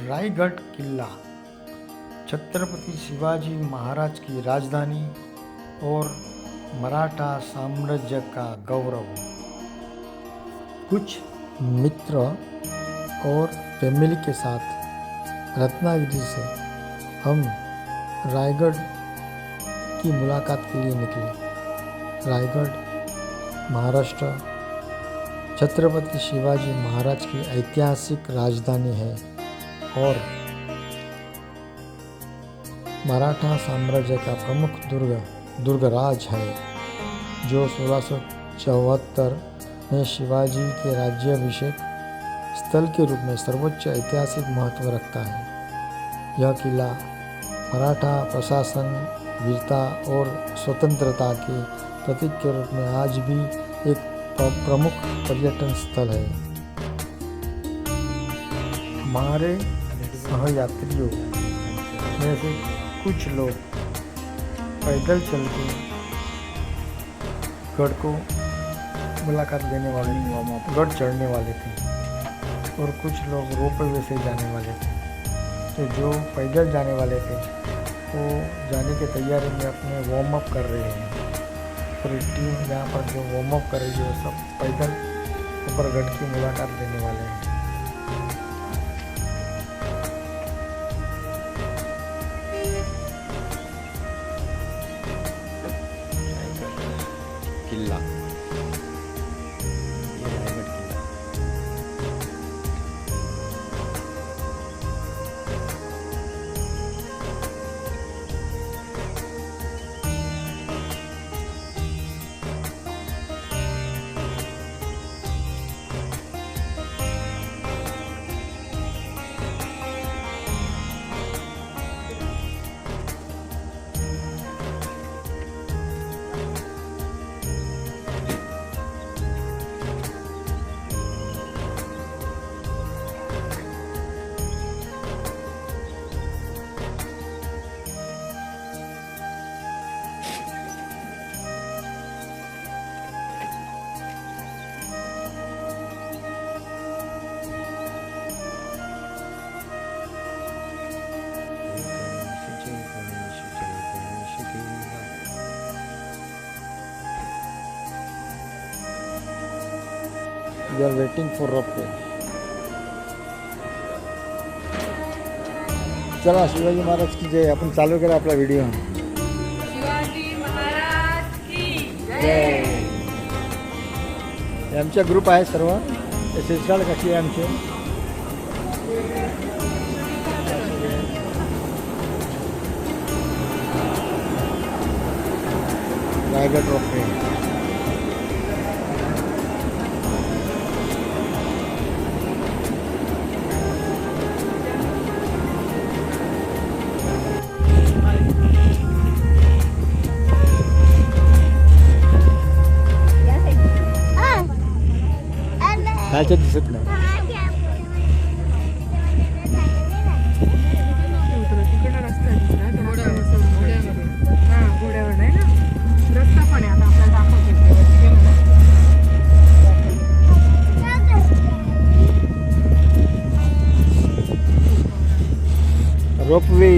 रायगढ़ किला छत्रपति शिवाजी महाराज की राजधानी और मराठा साम्राज्य का गौरव। कुछ मित्र और फैमिली के साथ रत्नागिरी से हम रायगढ़ की मुलाकात के लिए निकले। रायगढ़ महाराष्ट्र छत्रपति शिवाजी महाराज की ऐतिहासिक राजधानी है और मराठा साम्राज्य का प्रमुख दुर्गराज है, जो 1674 में शिवाजी के राज्याभिषेक स्थल के रूप में सर्वोच्च ऐतिहासिक महत्व रखता है। यह किला मराठा प्रशासन, वीरता और स्वतंत्रता के प्रतीक के रूप में आज भी एक प्रमुख पर्यटन स्थल है। हमारे सहयात्रियों में से कुछ लोग पैदल चल के गढ़ को मुलाकात देने वाले, गढ़ चढ़ने वाले थे और कुछ लोग रोपवे से जाने वाले थे। तो जो पैदल जाने वाले थे वो जाने की तैयारी में अपने वार्म अप कर रहे हैं। पूरी टीम यहाँ पर जो वार्म अप कर रही है वो सब पैदल ऊपर गढ़ की मुलाकात देने वाले हैं। किला We are waiting for ropeway. चला शिवाजी महाराज की जय. आपण चालू करा आपला व्हिडिओ. शिवाजी महाराज की जय. आमचा ग्रुप आहे सर्व. शिरसाळ कशी आहे आमचे. रायगड ropeway. खालच्या दिसत नाही. घोड्यावर नाही ना रस्ता पण आहे. आता आपल्याला दाखवतो. रोपवे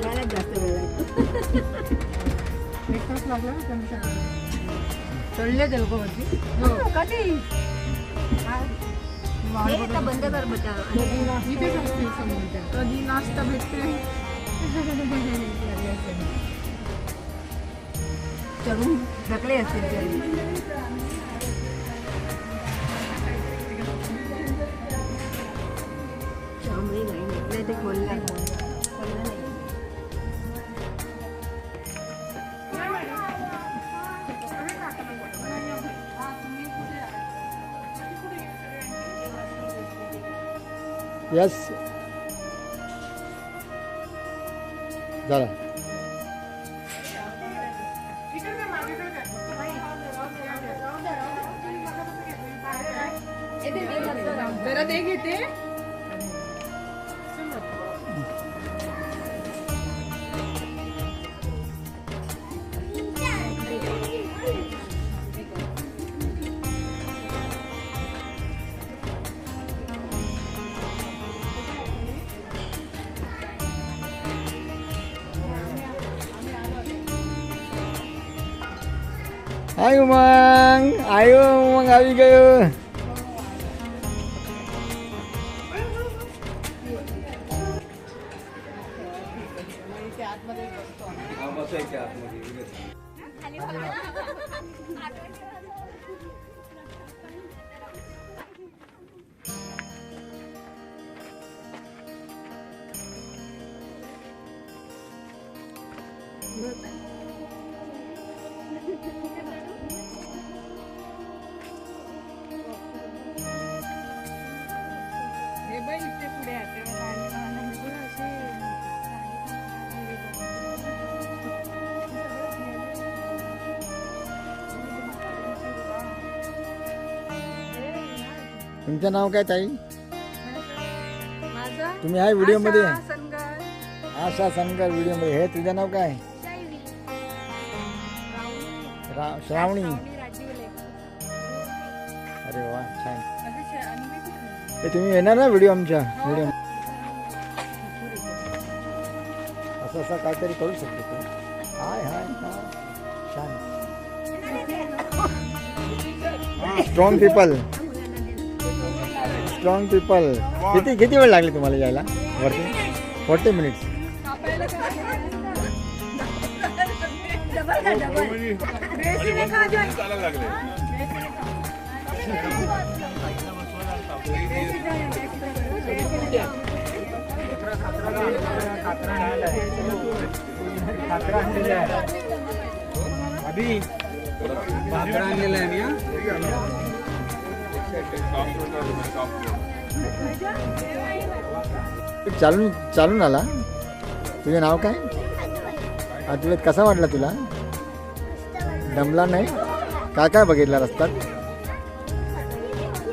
करायलाच जास्त वेळ लागतो. एक तास लागला ना त्यांच्यासाठी. चढले ते लोक वरती. हो. कधी वाट हे बघत आता बंद कर बटा. कधी नाश्ता इथेच असतील समोर त्या. कधी नाश्ता भेटते. चढून ढकले असतील ते. त्यामुळे नाही ते खोलला नाही. यस झाला. जरा ते घेते. हाय उमंग, आयो उमंग આવી ગયો. हे बाई इथे पुढे आहे. तुमचं नाव काय ताई? माझं तुम्ही आहे व्हिडिओ मध्ये? आशा सनगर. आशा सनगर व्हिडिओ मध्ये. हे तुझं नाव काय? श्रावणी. अरे वा छान. हे तुम्ही येणार ना व्हिडिओ आमच्या व्हिडिओ? असं असं काहीतरी करू शकतो तू. हाय हाय हाय. छान. Strong people. Strong people. किती वेळ लागली तुम्हाला यायला वरती? 40 मिनिट्स. अभी भाकरा आणलेला आहे मी. चालून आला. तुझं नाव काय? अद्वैत. कसा वाटला तुला? दमला नाही? काय काय बघितला रस्त्यात?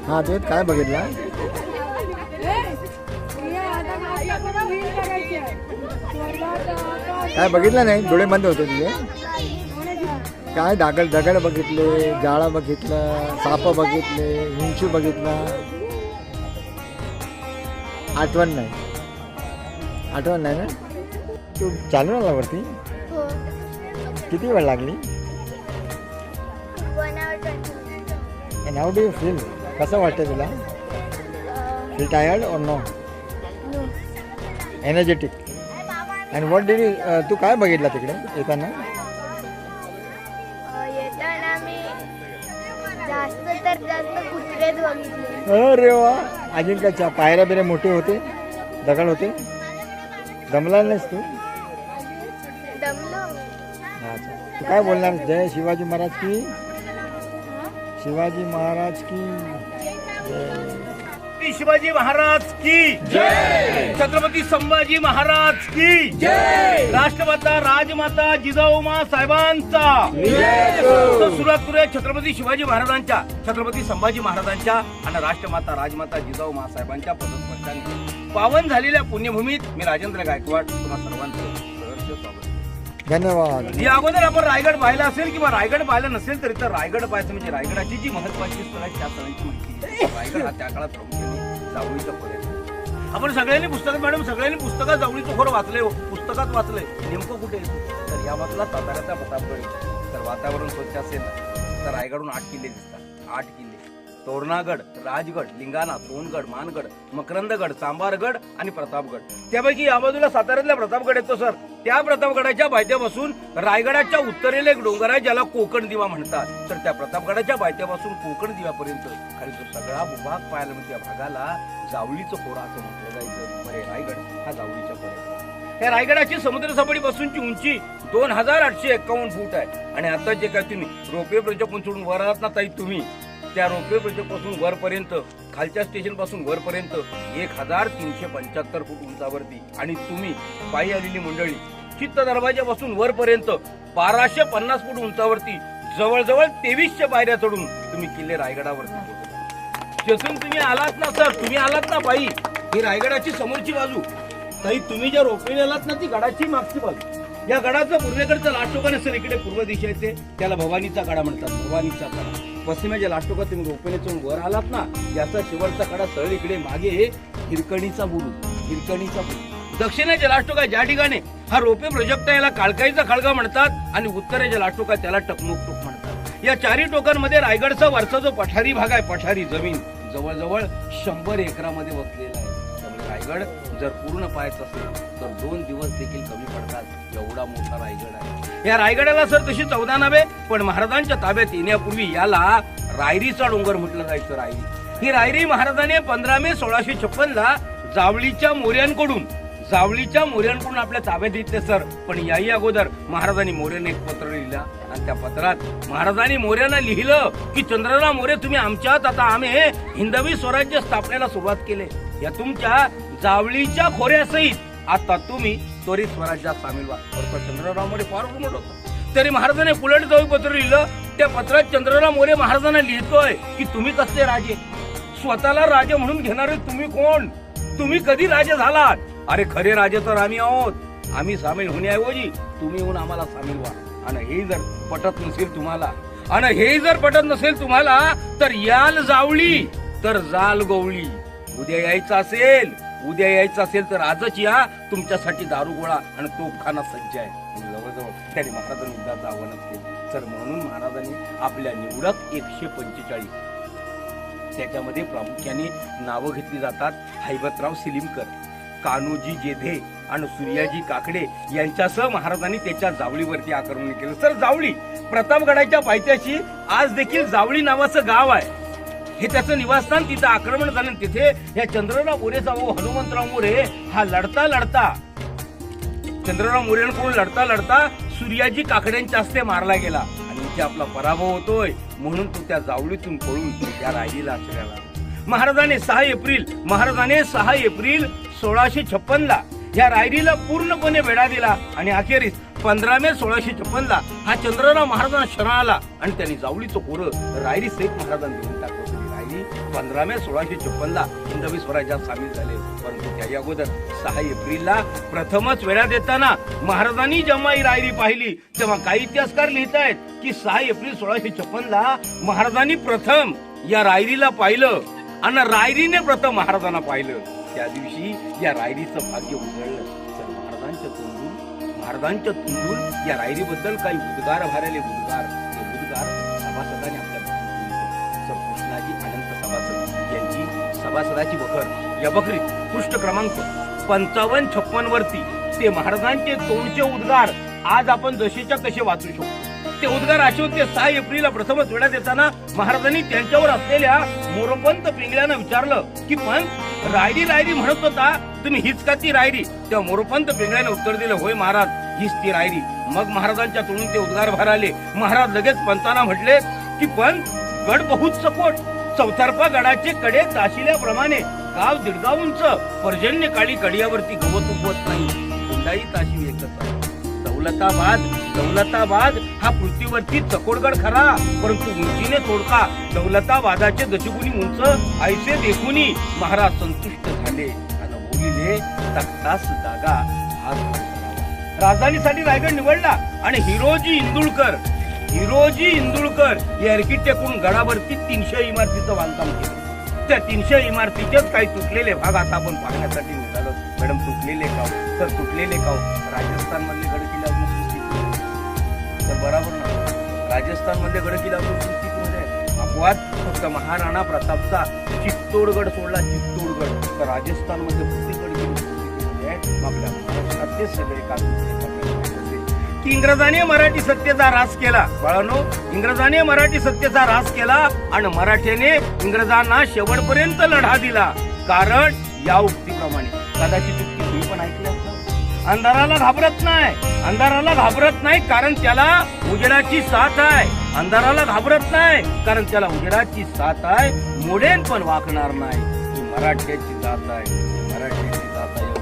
हा अद्वैत काय बघितला? काय बघितलं नाही? डोळे बंद होते तुझे? काय दगड बघितले, जाळं बघितलं, साप बघितले, हिंचू बघितला? आठवण नाही ना? तू चालून आला वरती? किती वेळ लागली? 1 hour 20 minutes. And how do you feel? कसं वाटतं तुला? Feel tired or no? No. Energetic. And what did you तू काय बघितला तिकडे येताना? येताना मी जास्त कुत्रेच बघितले. अरे वा. अजून काय पायऱ्या बिऱ्या मोठे होते? दगड होते? दमला नाहीस तू? दमलो. अच्छा. तू काय बोलणार? जय शिवाजी महाराज की. शिवाजी महाराज की जय. शिवाजी महाराज की जय. छत्रपती संभाजी महाराज की जय. राष्ट्रमाता राजमाता जिजाऊमा साहेबांचा सुरुवात करूया छत्रपती शिवाजी महाराजांच्या, छत्रपती संभाजी महाराजांच्या आणि राष्ट्रमाता राजमाता जिजाऊमा साहेबांच्या पदस्पर्शाने पावन झालेल्या पुण्यभूमीत मी राजेंद्र गायकवाड तुम्हा सर्वांचं सहर्ष स्वागत. धन्यवाद. या अगोदर आपण रायगड पाहिला असेल किंवा रायगड पाहिला नसेल तरी तर रायगड पाहायचं म्हणजे रायगडाची जी महत्वाची स्थळं आहेत त्या स्थळांची माहिती. रायगड हा त्या काळात प्रामुख्याने जावळीचा पर्यटन. आपण सगळ्यांनी पुस्तकात मॅडम सगळ्यांनी पुस्तकात जावळीचं खोरं वाचलंय हो. पुस्तकात वाचलंय नेमकं कुठे आहे? तर या बाजूला साताऱ्याचा प्रतापगड आहे. तर वातावरण स्वच्छ असेल तर रायगडहून 8 किल्ले दिसतात. 8 किल्ले तोरणागड, राजगड, लिंगाणा, सोनगड, मानगड, मकरंदगड, सांबारगड आणि प्रतापगड. त्यापैकी या बाजूला साताऱ्यातला प्रतापगड येतो सर. त्या प्रतापगडाच्या पायथ्यापासून रायगडाच्या उत्तरेला एक डोंगर आहे ज्याला कोकण दिवा म्हणतात. तर त्या प्रतापगडाच्या पायथ्यापासून कोकण दिव्यापर्यंत खाली जो सगळा भूभाग पाहायला म्हणजे त्या भागाला जावळीचं खोरा असं म्हटलं जायचं. बरे रायगड हा जावळीचा खोरा. या रायगडाची समुद्र सपाटीपासूनची उंची 2851 फूट आहे. आणि आता जे काय तुम्ही रोपवे प्रोजेक्ट सोडून वर आहात ना ताई तुम्ही, त्या रोपवे प्रोजेक्ट पासून वरपर्यंत खालच्या स्टेशन पासून वरपर्यंत 1375 फूट उंचावरती आणि तुम्ही पायी आलेली मंडळी चित्त दरवाजापासून वरपर्यंत 1250 फूट उंचावरती जवळजवळ 2300 पायऱ्या चढून तुम्ही किल्ले रायगडावरती पोहोचता. तिथून तुम्ही आलात ना सर, तुम्ही आलात ना बाई, ही रायगडाची समोरची बाजू. ताई तुम्ही ज्या रोपवे आलात ना ती गडाची मागची बाजू. या गडाचं पूर्वेकडचं लास्ट टोकाने सर इकडे पूर्व दिशा येते, त्याला भवानीचा कडा म्हणतात. भवानीचा कडा. पश्चिमेच्या लास्ट टोकात तुम्ही रोपवेने वर आलात ना, याचा शेवटचा कडा सरळ इकडे मागे हिरकणीचा बुरुज. हिरकणीचा बुरुज. दक्षिणेच्या लास्ट टोका ज्या ठिकाणी हा रोपवे प्रोजेक्ट आहे याला काळकाईचा खळगा म्हणतात आणि उत्तरेच्या लास्ट टोका त्याला टकमुक टोक म्हणतात. या चारही टोकांमध्ये रायगडचा वरचा जो पठारी भाग आहे, पठारी जमीन जवळजवळ 100 एकरामध्ये वसलेला आहे. त्यामुळे रायगड जर पूर्ण पाहायचं असेल तर 2 दिवस देखील कमी पडतात. एवढा मोठा रायगड आहे. या रायगडाला सर तशी 14 नावे, पण महाराजांच्या ताब्यात येण्यापूर्वी याला रायरीचा डोंगर म्हटलं जायचं. रायरी ही रायरी महाराजांनी 15 मे 1656 जावळीच्या मोऱ्यांकडून आपल्या ताब्यात घेतले सर. पण याही अगोदर महाराजांनी मोऱ्याने एक पत्र लिहिलं आणि त्या पत्रात महाराजांनी मोऱ्यांना लिहिलं की चंद्रराव मोरे तुम्ही आमच्यात, आता आम्ही हिंदवी स्वराज्य स्थापनेला सुरुवात केले. या तुमच्या जावळीच्या खोऱ्यासहित आता तुम्ही त्वरित स्वराज्यात सामील व्हा. चंद्रराव मोरे फार उर्मट होता. तरी महाराजांनी पुलट जाऊन पत्र लिहिलं. त्या पत्रात चंद्रराव मोरे महाराजांना लिहितोय की तुम्ही कसले राजे, स्वतःला राजे म्हणून घेणारे तुम्ही कोण, तुम्ही कधी राजे झालात. अरे खरे राजे तर आम्ही आहोत. आम्ही सामील होण्याऐवजी तुम्ही येऊन आम्हाला सामील व्हा. आणि हे जर पटत नसेल तुम्हाला तर याल जावळी तर जाल गवळी. उद्या यायचं असेल तर आजच या. तुमच्यासाठी दारुगोळा आणि तोफखाना सज्ज आहे. जवळजवळ त्याने महाराजांनी युद्धाचं आव्हानच केलं सर. म्हणून महाराजांनी आपल्या निवडक 145 त्याच्यामध्ये प्रामुख्याने नावं घेतली जातात. हैबतराव सिलिमकर, कान्होजी जेधे आणि सूर्याजी काकडे यांच्यासह महाराजांनी त्याच्या जावळीवरती आक्रमण केलं सर. जावळी प्रतापगडाच्या पायथ्याशी आज देखील जावळी नावाचं गाव आहे. हे त्याचं निवासस्थान. तिथं आक्रमण झालं. तिथे या चंद्रराव मोरेचा हनुमंतराव मोरे हा चंद्रराव मोरेंकडून लढता सूर्याजी काकड्यांच्या हस्ते मारला गेला आणि इथे आपला पराभव होतोय. म्हणून तो त्या जावळीतून पळून त्या रायरीला आश्रयाला. महाराजाने 6 एप्रिल 1656 या रायरीला पूर्णपणे वेढा दिला आणि अखेरीस 15 मे 1656 हा चंद्रराव महाराजांना शरण आला आणि त्यांनी जावळीचं खोरं रायरी सहित महाराजांनी देऊन टाकलं. 15 मे 1656 हिंदवी स्वराज्यात सामील झाले. परंतु त्याही अगोदर 6 एप्रिलला प्रथमच वेढा देताना महाराजांनी जेव्हा ही रायरी पाहिली तेव्हा काही इतिहासकार लिहित आहेत की 6 एप्रिल 1656 महाराजांनी प्रथम या रायरीला पाहिलं आणि रायरीने प्रथम महाराजांना पाहिलं. त्या दिवशी या रायरीचं भाग्य उजळलं. तर महाराजांच्या तोंडून या रायरीबद्दल काही उद्गार भरले. उद्गार सभासदांनी आपल्या कृष्णाजी अनंत सभासद यांची सभासदाची बखर या बखरीत पृष्ठ क्रमांक 55-56 वरती ते महाराजांचे तोंडचे उद्गार आज आपण जसेच्या तसे वाचू शकतो. ते उद्गार असे होते. 6 एप्रिलला प्रथमच वेढा देताना महाराजांनी त्यांच्यावर असलेल्या मोरोपंत पिंगळ्यानं विचारलं की पंत रायरी म्हणत होता, तुम्ही हीच का ती रायरी? तेव्हा मोरोपंत पिंगळ्याने उत्तर दिलं, होय महाराज, हीच ती रायरी. मग महाराजांच्या तोंडून ते उद्गार भराले. महाराज लगेच पंतांना म्हटले की पंत, गड बहुत सपोट, चौथारपा गडाचे कडे ताशिल्याप्रमाणे गाव 1.5 उंच, पर्जन्य काळी कडियावरती गवत उगवत नाही. हुंडाई ताशी एकच आहे. दौलताबाद हा पृथ्वीवरती चकोडगड खरा, परंतु उंचीने तोडका. दौलताबादाचे दशगुणी उंच ऐसे देखुनी महाराज संतुष्ट झाले आणि बोलिले, तख्तास जागा हाच राजधानीसाठी रायगड निवडला आणि हिरोजी इंदुळकर हे आर्किटेक्टकडून गडावरती 300 इमारतीचं बांधकाम केलं. त्या 300 इमारतीचेच काही तुटलेले भाग आता आपण पाहण्यासाठी निघालो. मॅडम तुटलेले गाव तर तुटलेले गाव राजस्थान मधले गड किल्ल्यावर सुस्थितीत तर बरोबर ना. राजस्थान मधले गड किल्ल्यावर सुस्थितीमध्ये अपवाद फक्त महाराणा प्रतापचा चित्तोडगड सोडला. चित्तोडगड तर राजस्थान मध्ये प्रत्येक गड किल्ले सुस्थितीमध्ये आहेत. आपल्या महाराष्ट्रातले सगळे कागद की इंग्रजाने मराठी सत्तेचा ऱ्हास केला. बाळांनो, इंग्रजाने मराठी सत्तेचा ऱ्हास केला आणि मराठ्याने इंग्रजांना शेवटपर्यंत लढा दिला. कारण या उक्तीप्रमाणे कदाचित उक्ती तुम्ही पण ऐकली असेल. अंधाराला घाबरत नाही. अंधाराला घाबरत नाही कारण त्याला उजेडाची साथ आहे. अंधाराला घाबरत नाही कारण त्याला उजेडाची साथ आहे. मोडेन पण वाकणार नाही. ही मराठ्याची जात आहे. मराठ्याची जात आहे.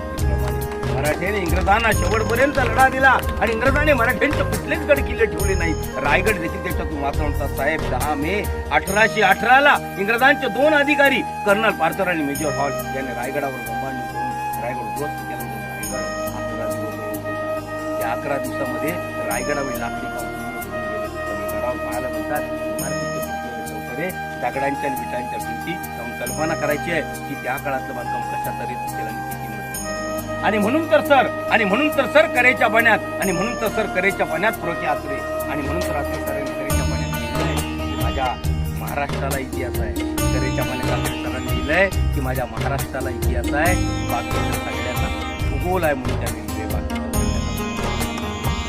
मराठ्याने इंग्रजांना शेवटपर्यंत लढा दिला आणि इंग्रजांनी मराठ्यांचे कुठलेच गड किल्ले ठेवले नाहीत. रायगड देखील त्याच्यातून वाचवता. साहेब 10 मे 1818 इंग्रजांचे 2 अधिकारी कर्नल पार्थर आणि मेजर हॉल यांनी रायगडावर बंबांनी करून रायगड उद्ध्वस्त केला. रायगड 11 दिवस त्या 11 दिवसामध्ये रायगडावर लाकडी गडावर पाहायला मिळतात इमारतीचे दगडांच्या आणि विटांच्या भिंती. कल्पना करायची आहे की त्या काळातलं बांधकाम कशा तऱ्हेचं केलं आणि म्हणून तर सर करेच्या पाण्यात आणि म्हणून तर सर करेच्या पाण्यात फुरके आचरे आणि म्हणून तर आचरे करेच्या पाण्यात माझ्या महाराष्ट्राला इतिहास आहे. करेच्या पाण्यात सरांनी लिहिलंय की माझ्या महाराष्ट्राला इतिहास आहे. बाकी सगळ्यांना भूगोल आहे म्हणून त्यांनी लिहिले.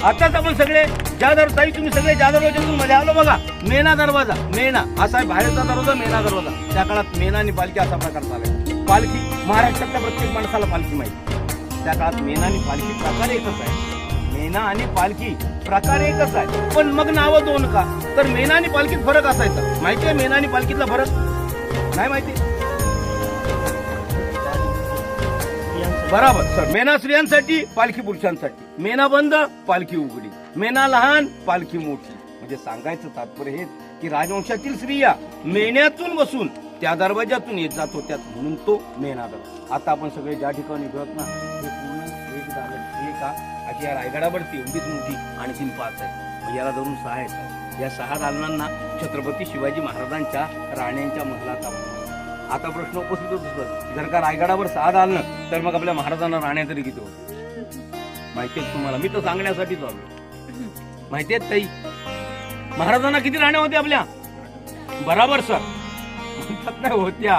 आताच आपण सगळे ज्या दरवाजा तुम्ही सगळे ज्या दरवाजातून मध्ये आलो बघा. मेना दरवाजा. मेना असा आहे बाहेरचा दरवाजा. मेना दरवाजा. त्या काळात मेना आणि पालखी असा प्रकार चालायचा. पालखी महाराष्ट्रातल्या प्रत्येक माणसाला पालखी माहिती. त्या काळात मेना आणि पालखी प्रकार एकच आहे. मेना आणि पालखी प्रकार एकच आहे पण मग नावं 2 का. तर मेना आणि पालखीत फरक असायचा. माहिती आहे मेना आणि पालखीतला फरक? नाही माहिती. बरोबर सर. मेना स्त्रियांसाठी, पालखी पुरुषांसाठी. मेना बंद, पालखी उघडी. मेना लहान, पालखी मोठी. म्हणजे सांगायचं तात्पर्य हेच की राजवंशातील स्त्रिया मेण्यातून बसून त्या दरवाजातून येत जात होत्या म्हणून तो मेना दरवाजा. आता आपण सगळे ज्या ठिकाणी घेत ना हे पूर्ण एक का अशी या रायगडावरती एवढीच मोठी आणखीन 5 आहे. याला धरून 6 आहेत. या 6 दालनांना छत्रपती शिवाजी महाराजांच्या राण्यांच्या महलाचा. आता प्रश्न उपस्थित होतो जर का रायगडावर 6 दालनं तर मग आपल्या महाराजांना राण्या तरी किती होत माहिती आहे तुम्हाला? मी तर सांगण्यासाठी चालू. माहिती आहेत ताई महाराजांना किती राण्या होत्या आपल्या? बराबर सर नाही होत्या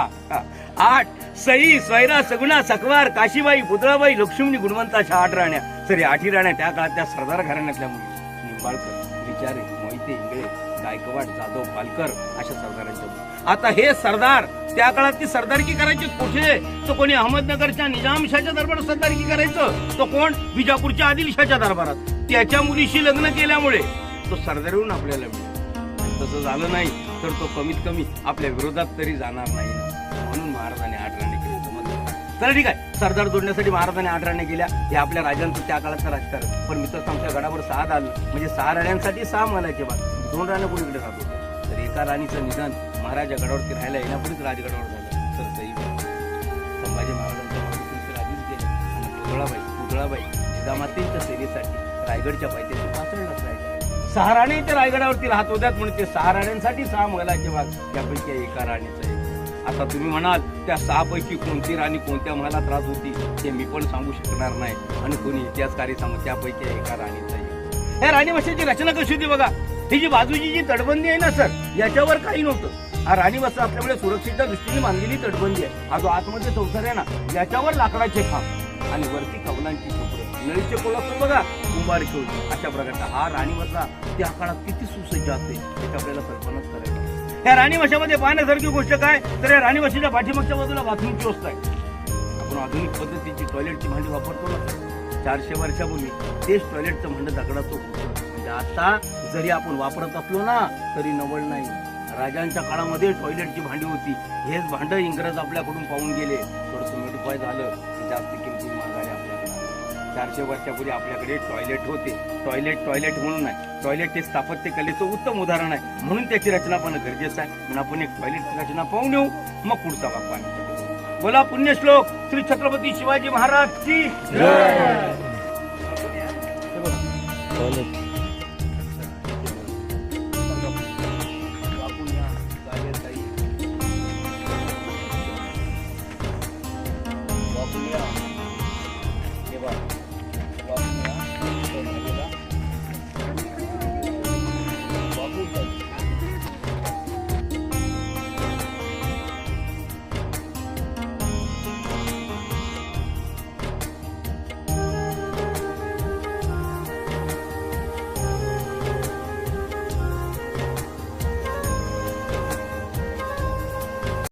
8. सई, स्वैरा, सगुणा, सकवार, काशीबाई, पुतळाबाई, लक्ष्मी, गुणवंता अशा 8 राण्या. सर 8 राण्या त्या काळात त्या सरदार घराण्यातल्या मुली. निंबाळकर, विचारे, मोहिते, इंगळे, गायकवाड, जाधव, पालकर अशा सरदारांच्या मुली. आता हे सरदार त्या काळात ती सरदारकी करायची कुठे? तो कोणी अहमदनगरच्या निजामशाच्या दरबारात सरदारकी करायचं. तो कोण? विजापूरच्या आदिलशाच्या दरबारात. त्याच्या मुलीशी लग्न केल्यामुळे तो सरदारीहून आपल्याला मिळेल. तसं झालं नाही तर तो कमीत कमी आपल्या विरोधात तरी जाणार नाही. म्हणून महाराजांनी 8 राण्या केल्या. चला ठीक आहे. सरदार जोडण्यासाठी महाराजांनी 8 राण्या केल्या. हे आपल्या राजांचं त्या काळाचं राजकारण. पण मित्र आमच्या गडावर 6 आलं म्हणजे 6 राण्यांसाठी 6 महलाचे भाग. 2 राण्या कोणीकडे राहत होत्या. तर एका राणीचं निधन महाराजा गडावरती राहायला येण्यापूर्वीच राजगडावर झालं. तर सई संभाजी महाराजांच्या आधीच गेले आणि पुतळाबाई जिजामातेंच्या सेवेसाठी रायगडच्या पायथ्याशी पाचडलाच राहिले. 6 राणी त्या रायगडावरती राहत होत्यात म्हणून ते 6 राण्यांसाठी 6 महलाचे भाग. त्यापैकी एका राणीचं आहे. आता तुम्ही म्हणाल त्या 6 पैकी कोणती राणी कोणत्या महलात राहत होती ते मी पण सांगू शकणार नाही आणि कोणी इतिहासकारी सांगू. त्यापैकी एका राणीचं आहे. या राणीवसाची रचना कशी होती बघा. ही जी बाजूची जी तटबंदी आहे ना सर याच्यावर काही नव्हतं. हा राणीवसा असल्यामुळे सुरक्षेच्या दृष्टीने बांधलेली तटबंदी आहे. हा जो आतमध्ये चौथर आहे ना याच्यावर लाकडाचे खांब आणि वरती कवलांची छपरं नळीचे पोल असतो बघा कुंभार खेळ अशा प्रकारचा हा राणीवसा त्या काळात किती सुसज्ज असते याची आपल्याला कल्पनाच करायची. या राणीवशामध्ये पाहण्यासारखी गोष्ट काय तर या राणीवशीच्या पाठीमागच्या बाजूला बाथरूमची व्यवस्था आहे. आपण आधुनिक पद्धतीची टॉयलेटची भांडी वापरतो ना 400 वर्षापूर्वी तेच टॉयलेटचं भांड दगडाचं होतं. म्हणजे आता जरी आपण वापरत असलो ना तरी नवल नाही. राजांच्या काळामध्ये टॉयलेटची भांडी होती. हेच भांड इंग्रज आपल्याकडून पाहून गेले. थोडंसं मोडिफाय झालं जास्त किमती महागाने आपल्याकडे. 400 वर्षापूर्वी आपल्याकडे टॉयलेट होते. टॉयलेट म्हणून नाही. टॉयलेट हे स्थापत्य कलेचं उत्तम उदाहरण आहे म्हणून त्याची रचना पण गरजेचं आहे. म्हणून आपण एक टॉयलेटची रचना पाहून येऊ मग पुढचा भाग पाहण्यासाठी. बोला पुण्यश्लोक श्री छत्रपती शिवाजी महाराज की जय. या